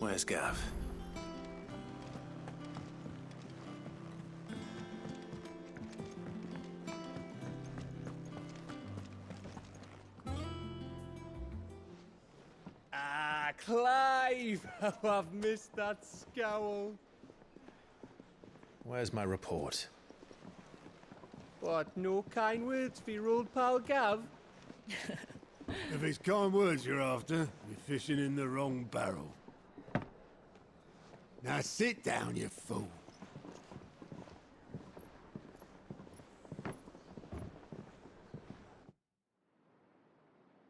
Where's Gav? Ah, Clive! Oh, I've missed that scowl. Where's my report? What, no kind words for your old pal Gav? If it's kind words you're after, you're fishing in the wrong barrel. Now sit down, you fool.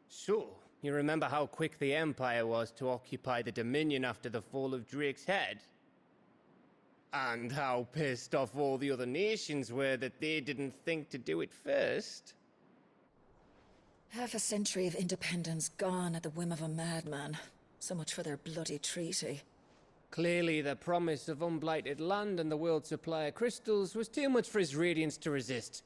So, you remember how quick the Empire was to occupy the Dominion after the fall of Drake's head? And how pissed off all the other nations were that they didn't think to do it first? Half a century of independence gone at the whim of a madman. So much for their bloody treaty. Clearly, the promise of unblighted land and the world's supply of crystals was too much for his radiance to resist.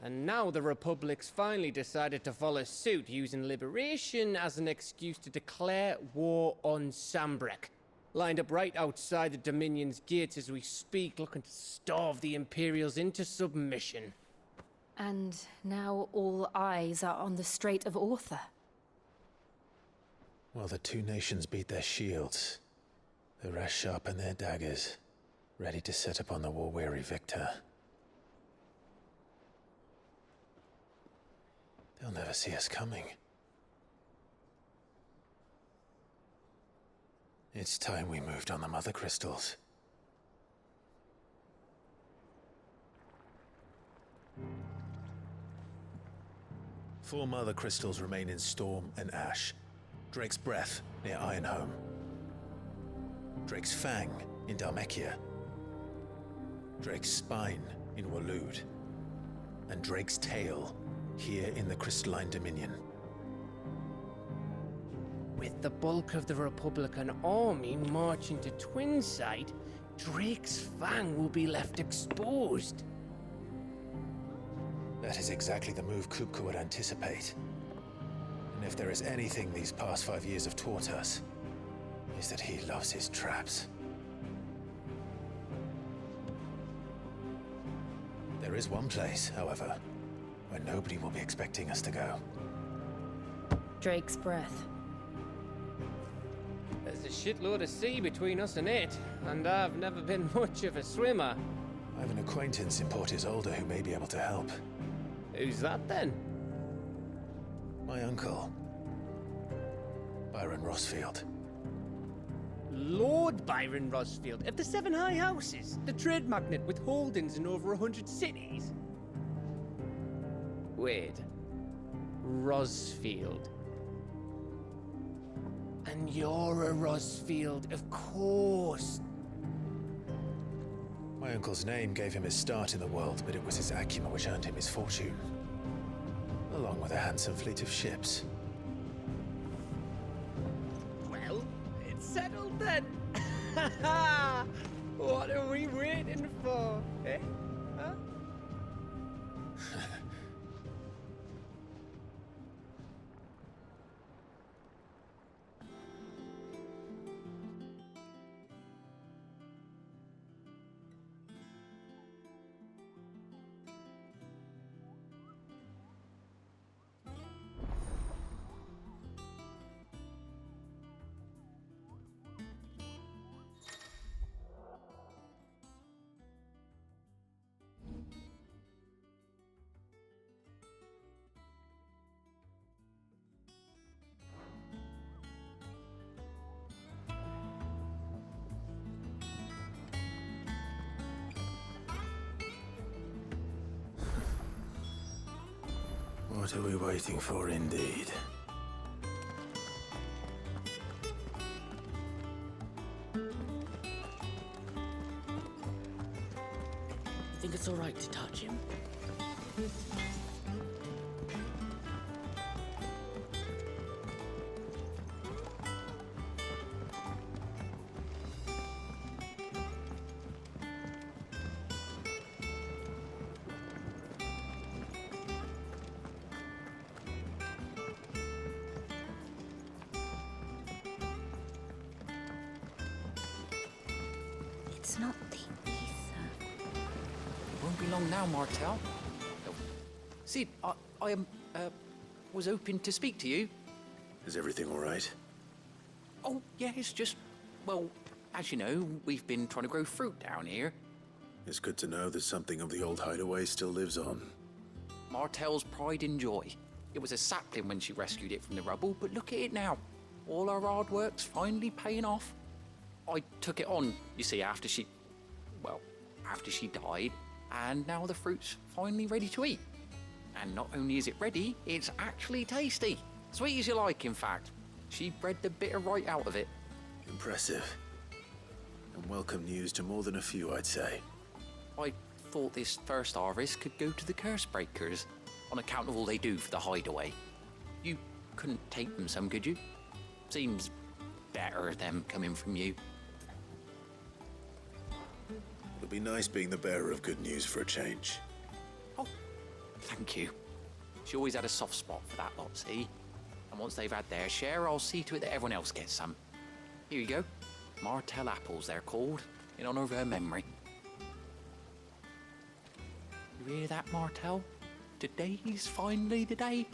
And now the Republic's finally decided to follow suit, using liberation as an excuse to declare war on Sambrek. Lined up right outside the Dominion's gates as we speak, looking to starve the Imperials into submission. And now all eyes are on the Strait of Author. Well, the two nations beat their shields. The rest sharpen their daggers, ready to set upon the war-weary victor. They'll never see us coming. It's time we moved on the Mother Crystals. Four Mother Crystals remain in Storm and Ash. Drake's Breath near Ironhome. Drake's Fang in Dhalmekia. Drake's Spine in Waloed. And Drake's Tail here in the Crystalline Dominion. With the bulk of the Republican army marching to Twinside, Drake's Fang will be left exposed. That is exactly the move Kupka would anticipate. And if there is anything these past 5 years have taught us, is that he loves his traps. There is one place, however, where nobody will be expecting us to go. Drake's Breath. There's a shitload of sea between us and it, and I've never been much of a swimmer. I have an acquaintance in Port Isolde who may be able to help. Who's that then? My uncle, Byron Rosfield. Lord Byron Rosfield of the Seven High Houses, the trade magnate with holdings in over 100 cities. Wait, Rosfield. And you're a Rosfield, of course. My uncle's name gave him his start in the world, but it was his acumen which earned him his fortune. Along with a handsome fleet of ships. Well, it's settled then. What are we waiting for, eh? Huh? What are we waiting for, indeed? You think it's all right to touch him? It's not the ether. Won't be long now, Martel. Oh, Sid, I was hoping to speak to you. Is everything all right? Oh, yeah, it's just, well, as you know, we've been trying to grow fruit down here. It's good to know that something of the old hideaway still lives on. Martel's pride and joy. It was a sapling when she rescued it from the rubble, but look at it now. All our hard work's finally paying off. I took it on, you see, after she died, and now the fruit's finally ready to eat. And not only is it ready, it's actually tasty. Sweet as you like, in fact. She bred the bitter right out of it. Impressive. And welcome news to more than a few, I'd say. I thought this first harvest could go to the curse breakers, on account of all they do for the hideaway. You couldn't take them some, could you? Seems better them coming from you. It'll be nice being the bearer of good news for a change. Oh, thank you. She always had a soft spot for that lot, see? And once they've had their share, I'll see to it that everyone else gets some. Here you go. Martel apples, they're called, in honor of her memory. You hear that, Martel? Today's finally the day.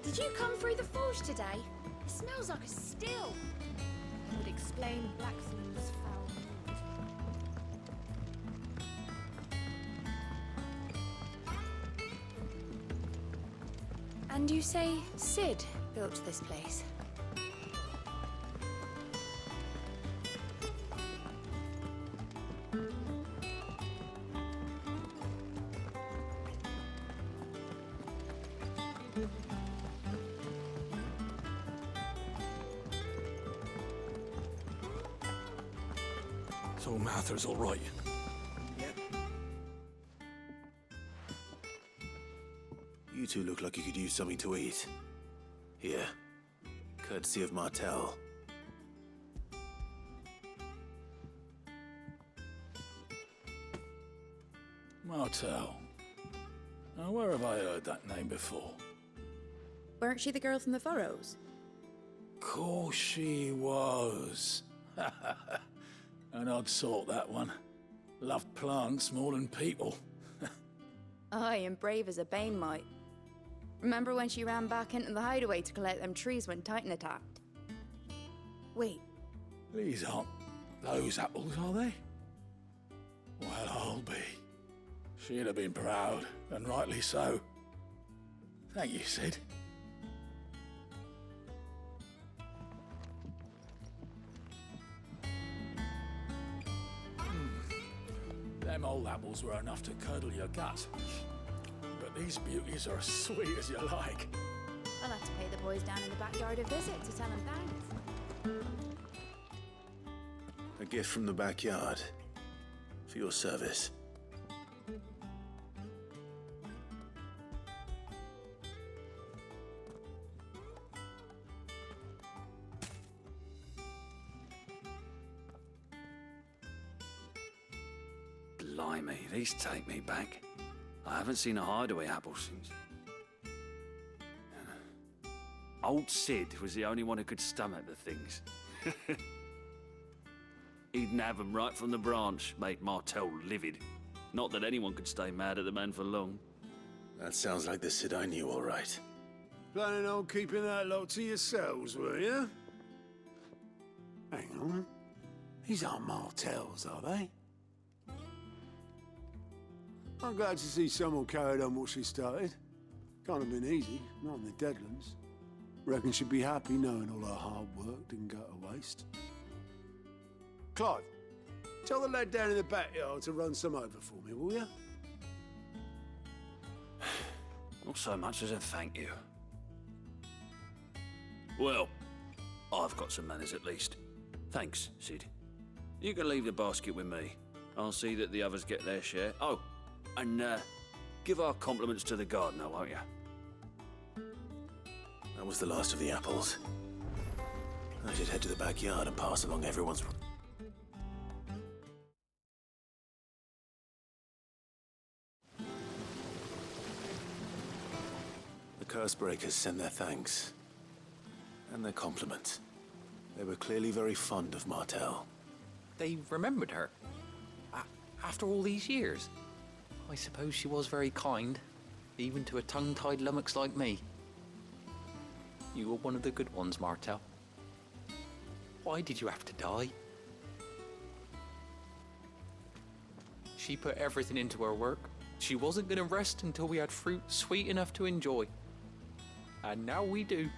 Did you come through the forge today? It smells like a still. It would explain Blackthorn's foul mood. And you say Sid built this place? So Mather's all right. You two look like you could use something to eat. Here, courtesy of Martel. Martel. Now, where have I heard that name before? Weren't she the girl from the Furrows? Course she was. An odd sort, that one. Loved plants more than people. Aye, and brave as a bane might. Remember when she ran back into the hideaway to collect them trees when Titan attacked? Wait, These aren't those apples, are they? Well, I'll be. She'd have been proud, and rightly so. Thank you, Sid. Them old apples were enough to curdle your guts. But these beauties are as sweet as you like. I'll have to pay the boys down in the backyard a visit to tell them thanks. A gift from the backyard. For your service. Blimey, these take me back. I haven't seen a hideaway apple since. Old Sid was the only one who could stomach the things. He'd nab 'em right from the branch, made Martel livid. Not that anyone could stay mad at the man for long. That sounds like the Sid I knew, all right. Planning on keeping that lot to yourselves, were you? Hang on. These aren't Martels, are they? I'm glad to see someone carried on what she started. Can't have been easy, not in the Deadlands. Reckon she'd be happy knowing all her hard work didn't go to waste. Clive, tell the lad down in the backyard to run some over for me, will you? Not so much as a thank you. Well, I've got some manners at least. Thanks, Sid. You can leave the basket with me. I'll see that the others get their share. Oh, and give our compliments to the gardener, won't you? That was the last of the apples. I should head to the backyard and pass along everyone's... The Cursebreakers sent their thanks. And their compliments. They were clearly very fond of Martell. They remembered her. After all these years. I suppose she was very kind, even to a tongue-tied lummox like me. You were one of the good ones, Martell. Why did you have to die? She put everything into her work. She wasn't going to rest until we had fruit sweet enough to enjoy. And now we do.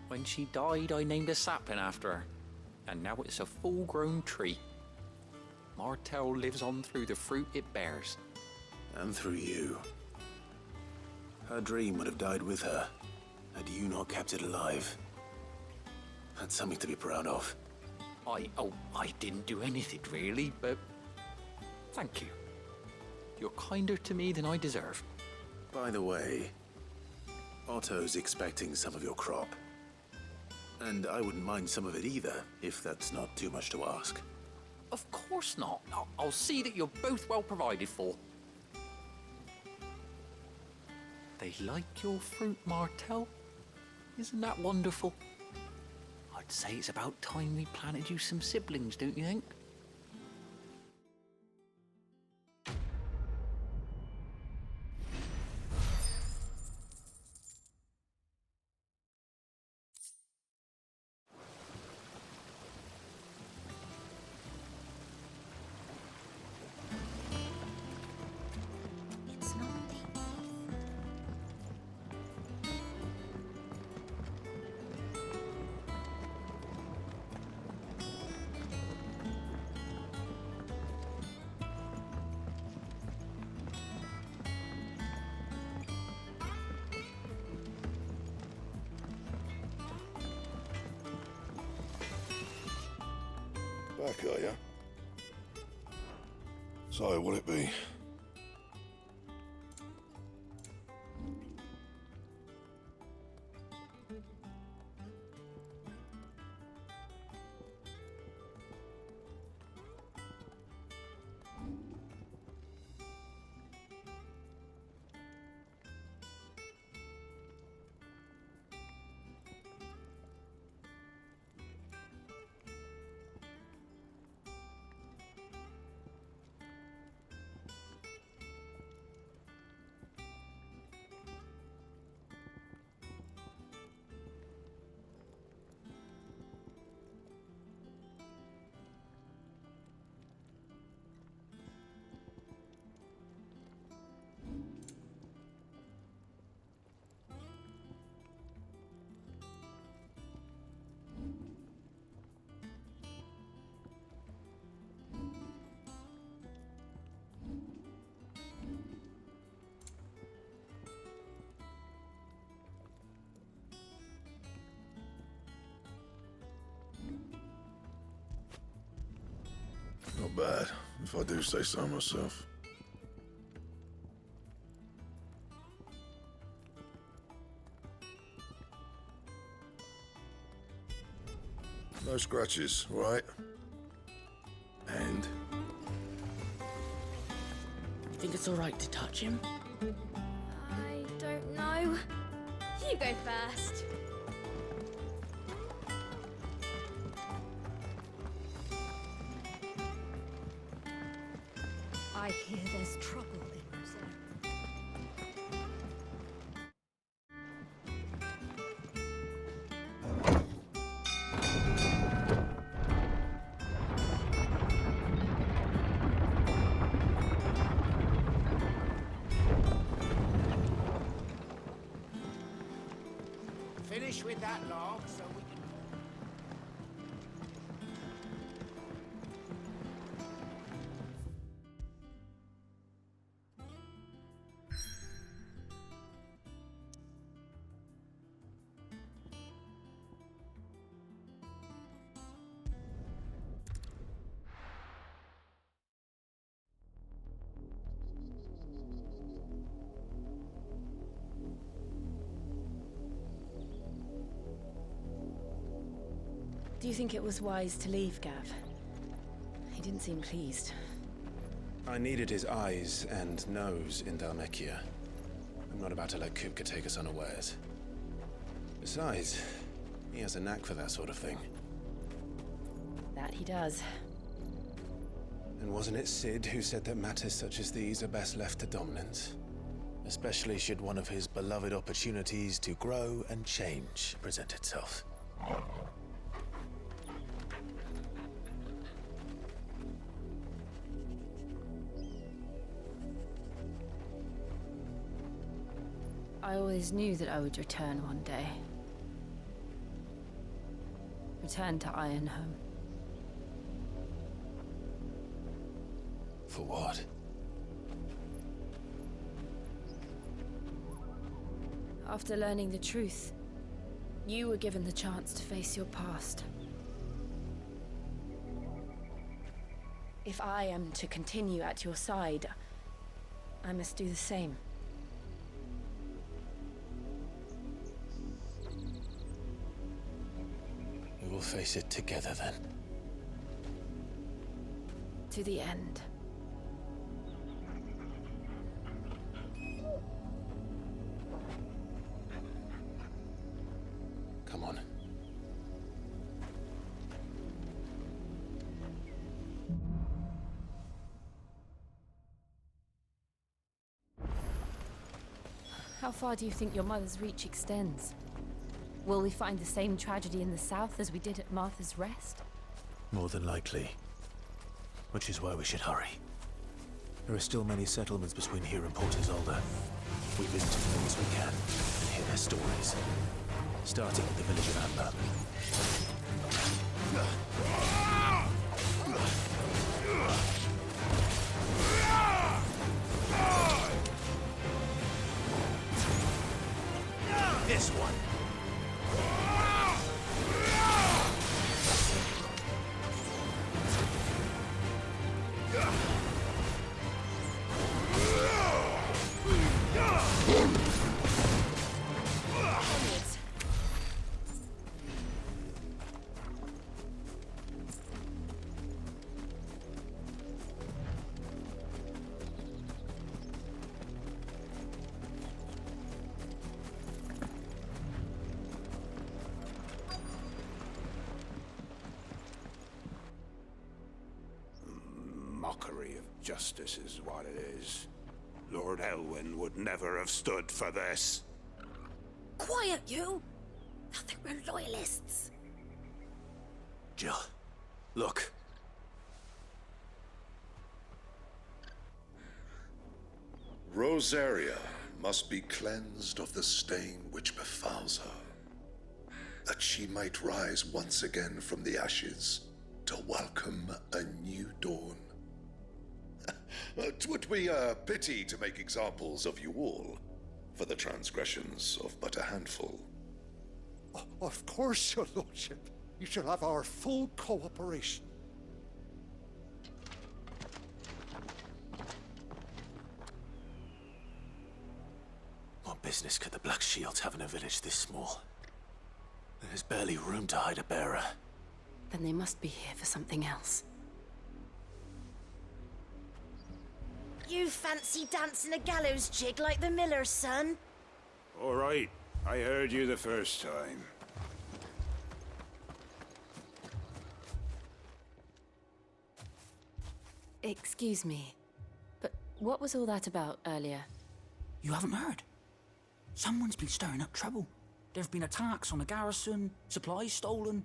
When she died, I named a sapling after her. And now it's a full-grown tree. Martell lives on through the fruit it bears. And through you. Her dream would have died with her, had you not kept it alive. That's something to be proud of. I didn't do anything really, but thank you. You're kinder to me than I deserve. By the way, Otto's expecting some of your crop. And I wouldn't mind some of it either, if that's not too much to ask. Of course not. I'll see that you're both well provided for. They like your fruit, Martell. Isn't that wonderful? I'd say it's about time we planted you some siblings, don't you think? It's not deep. Back, are ya? So, what'll it be? Not bad, if I do say so myself. No scratches, all right? And? You think it's all right to touch him? I don't know. You go first. I hear there's trouble in Rosaria. Finish with that log so we can... Do you think it was wise to leave, Gav? He didn't seem pleased. I needed his eyes and nose in Dhalmekia. I'm not about to let Kupka take us unawares. Besides, he has a knack for that sort of thing. That he does. And wasn't it Sid who said that matters such as these are best left to dominance? Especially should one of his beloved opportunities to grow and change present itself. I always knew that I would return one day. Return to Ironhome. For what? After learning the truth, you were given the chance to face your past. If I am to continue at your side, I must do the same. We will face it together then. To the end. Come on. How far do you think your mother's reach extends? Will we find the same tragedy in the south as we did at Martha's Rest? More than likely. Which is why we should hurry. There are still many settlements between here and Port Isolde. We visit as many as we can and hear their stories. Starting with the village of Amber. This one. Mockery of justice is what it is. Lord Elwyn would never have stood for this. Quiet, you! I think we're loyalists. Jill, look. Rosaria must be cleansed of the stain which befouls her, that she might rise once again from the ashes to welcome a new dawn. 'Twould be a pity to make examples of you all, for the transgressions of but a handful. Of course, your lordship. You shall have our full cooperation. What business could the Black Shields have in a village this small? There's barely room to hide a bearer. Then they must be here for something else. You fancy dancing a gallows jig like the miller's son? All right, I heard you the first time. Excuse me, but what was all that about earlier? You haven't heard? Someone's been stirring up trouble. There've been attacks on the garrison, supplies stolen.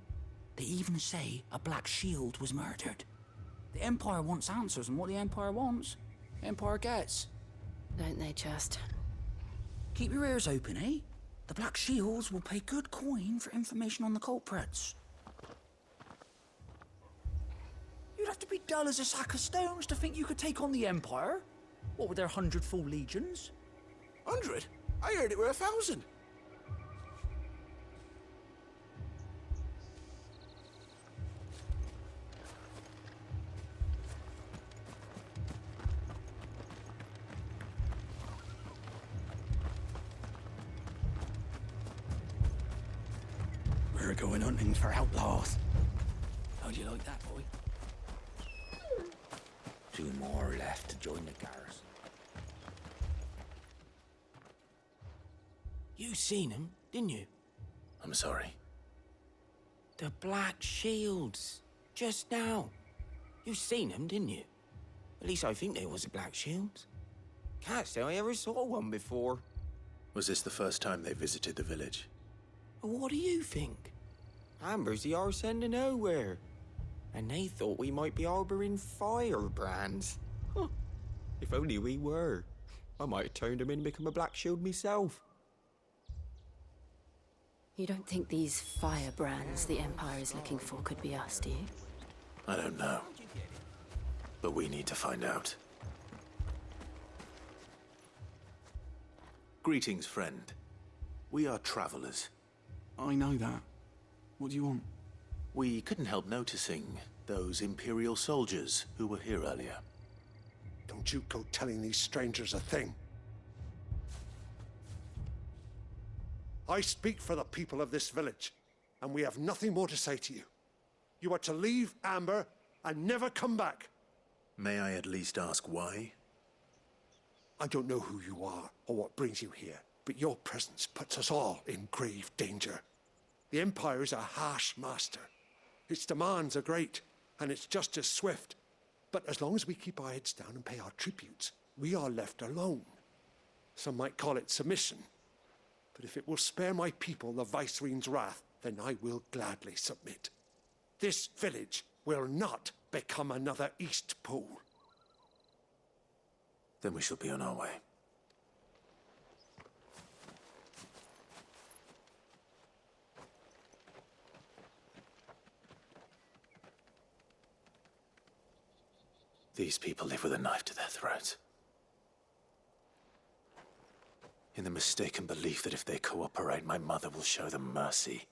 They even say a Black Shield was murdered. The Empire wants answers, and what the Empire wants, the Empire gets. Don't they just? Keep your ears open, eh? The Black Shields will pay good coin for information on the culprits. You'd have to be dull as a sack of stones to think you could take on the Empire. What with their 100 full legions? 100? I heard it were 1,000. We're going hunting for outlaws. 2 more left to join the garrison. You seen them, didn't you? I'm sorry. The Black Shields. Just now. You seen them, didn't you? At least I think they was the Black Shields. Can't say I ever saw one before. Was this the first time they visited the village? What do you think? Amber's the arse end of nowhere. And they thought we might be harboring firebrands. Huh. If only we were. I might have turned them in and become a Black Shield myself. You don't think these firebrands the Empire is looking for could be us, do you? I don't know. But we need to find out. Greetings, friend. We are travelers. I know that. What do you want? We couldn't help noticing those Imperial soldiers who were here earlier. Don't you go telling these strangers a thing. I speak for the people of this village, and we have nothing more to say to you. You are to leave Amber and never come back. May I at least ask why? I don't know who you are or what brings you here, but your presence puts us all in grave danger. The Empire is a harsh master. Its demands are great, and its justice swift. But as long as we keep our heads down and pay our tributes, we are left alone. Some might call it submission. But if it will spare my people the Viceroy's wrath, then I will gladly submit. This village will not become another East Pole. Then we shall be on our way. These people live with a knife to their throats. In the mistaken belief that if they cooperate, my mother will show them mercy.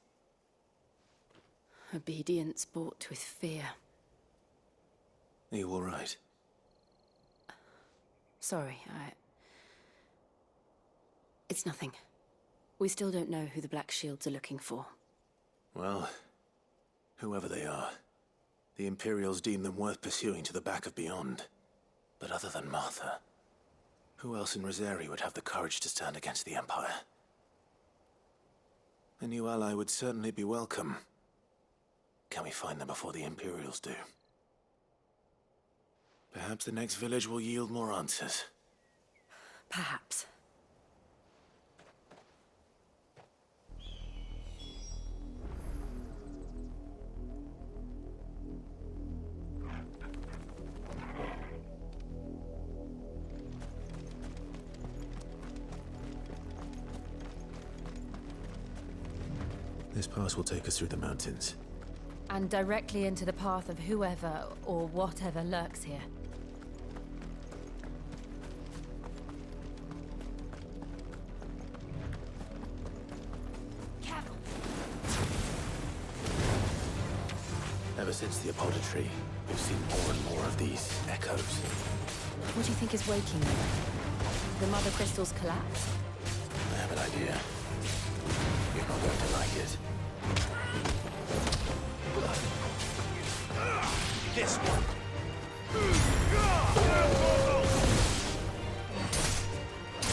Obedience bought with fear. Are you all right? Sorry, It's nothing. We still don't know who the Black Shields are looking for. Well, whoever they are, the Imperials deem them worth pursuing to the back of beyond. But other than Martha, who else in Rosaria would have the courage to stand against the Empire? A new ally would certainly be welcome. Can we find them before the Imperials do? Perhaps the next village will yield more answers. Perhaps. This pass will take us through the mountains. And directly into the path of whoever or whatever lurks here. Ever since the apodatory, we've seen more and more of these echoes. What do you think is waking them? The Mother Crystal's collapse? I have an idea. You're not going to like it. This one!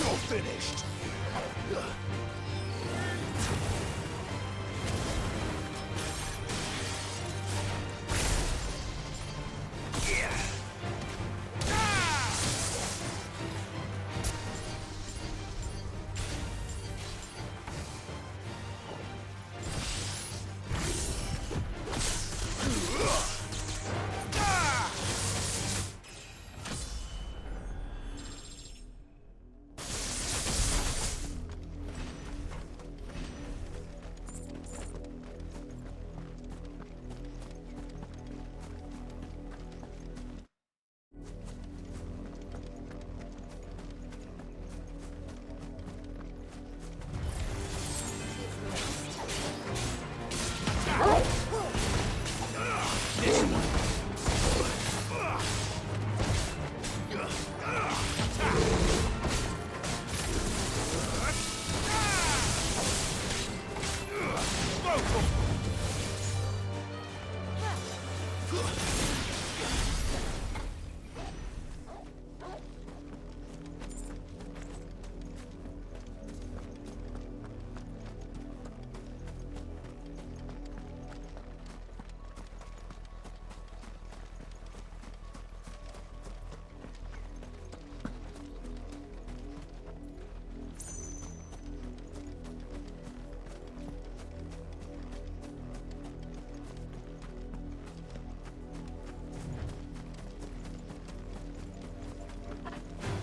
You're finished!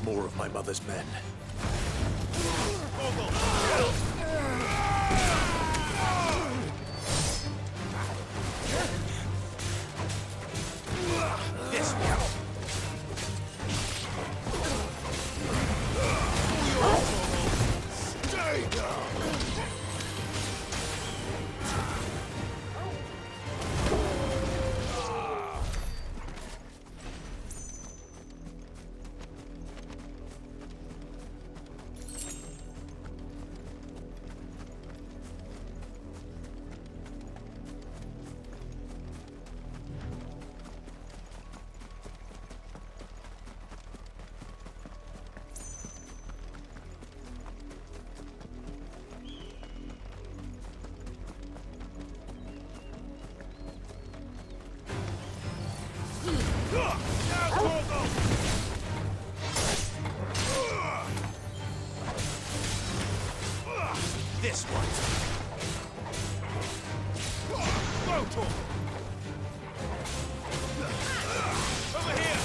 more of my mother's men. This one. Stay down. This one. Go, Torgal. Over here.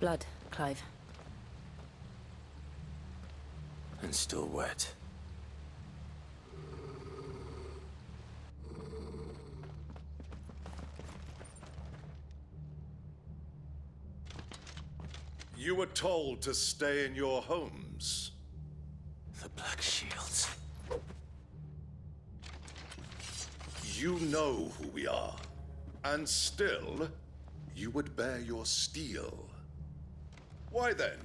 Blood, Clive. And still wet. You were told to stay in your homes. The Black Shields. You know who we are. And still, you would bear your steel. Why then,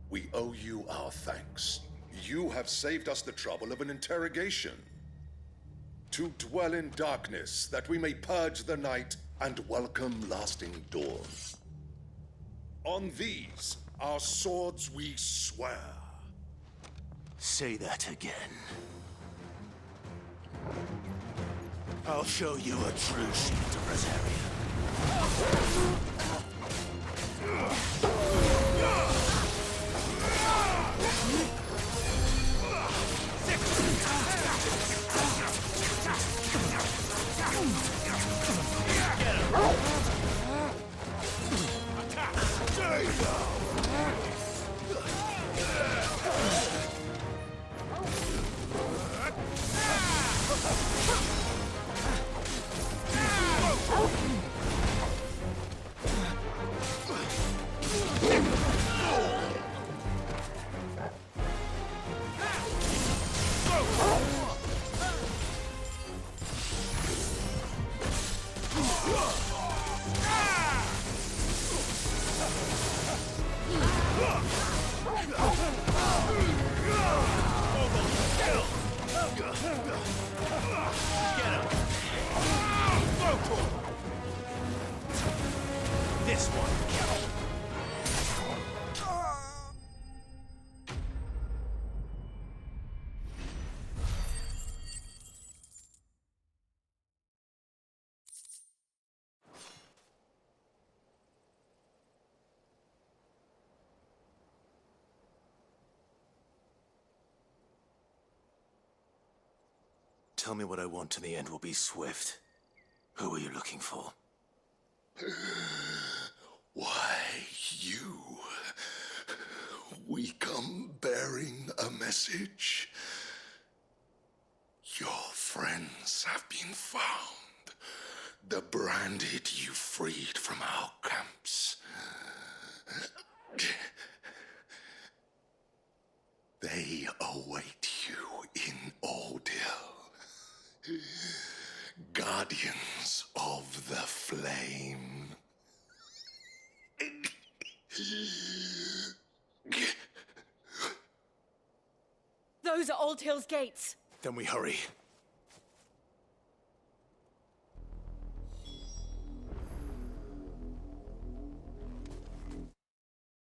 we owe you our thanks. You have saved us the trouble of an interrogation. To dwell in darkness, that we may purge the night and welcome lasting dawn. On these, our swords we swear. Say that again. I'll show you a true shield of Rosaria. This one. tell me what I want and the end will be swift. Who are you looking for? Why, you. We come bearing a message. Your friends have been found. The branded you freed from our camps. They await you in Ordeal. Guardians of the Flame. Those are Old Hill's gates. Then we hurry.